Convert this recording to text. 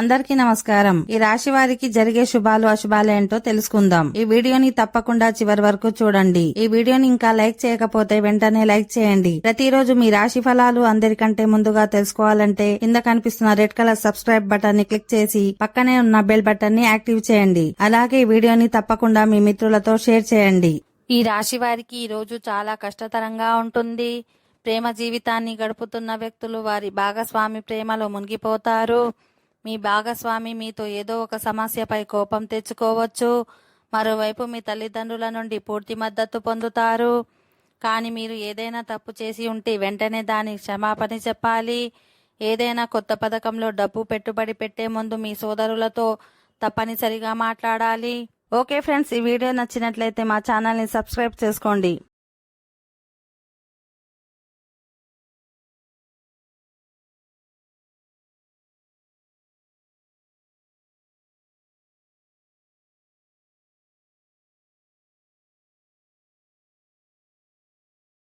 అందరికీ నమస్కారం. ఈ రాశి వారికి జరిగే శుభాలు అశుభాలు ఏంటో తెలుసుకుందాం. ఈ వీడియోని తప్పకుండా చివరి వరకు చూడండి. ఈ వీడియోని ఇంకా లైక్ చేయకపోతే వెంటనే లైక్ చేయండి. ప్రతిరోజు మీ రాశి ఫలాలు అందరికంటే ముందుగా తెలుసుకోవాలంటే కింద కనిపిస్తున్న రెడ్ కలర్ సబ్స్క్రైబ్ బటన్ ని క్లిక్ చేసి పక్కనే ఉన్న బెల్ బటన్ ని యాక్టివ్ చేయండి. అలాగే ఈ వీడియోని తప్పకుండా మీ మిత్రులతో షేర్ చేయండి. ఈ రాశి వారికి ఈ రోజు చాలా కష్టతరంగా ఉంటుంది. ప్రేమ జీవితాన్ని గడుపుతున్న వ్యక్తులు వారి భాగస్వామి ప్రేమలో మునిగిపోతారు. మీ భాగస్వామి మీతో ఏదో ఒక సమస్యపై కోపం తెచ్చుకోవచ్చు. మరోవైపు మీ తల్లిదండ్రుల నుండి పూర్తి మద్దతు పొందుతారు. కానీ మీరు ఏదైనా తప్పు చేసి ఉంటే వెంటనే దానికి క్షమాపణ చెప్పాలి. ఏదైనా కొత్త పథకంలో డబ్బు పెట్టుబడి పెట్టే ముందు మీ సోదరులతో తప్పనిసరిగా మాట్లాడాలి. ఓకే ఫ్రెండ్స్, ఈ వీడియో నచ్చినట్లయితే మా ఛానల్ని సబ్స్క్రైబ్ చేసుకోండి.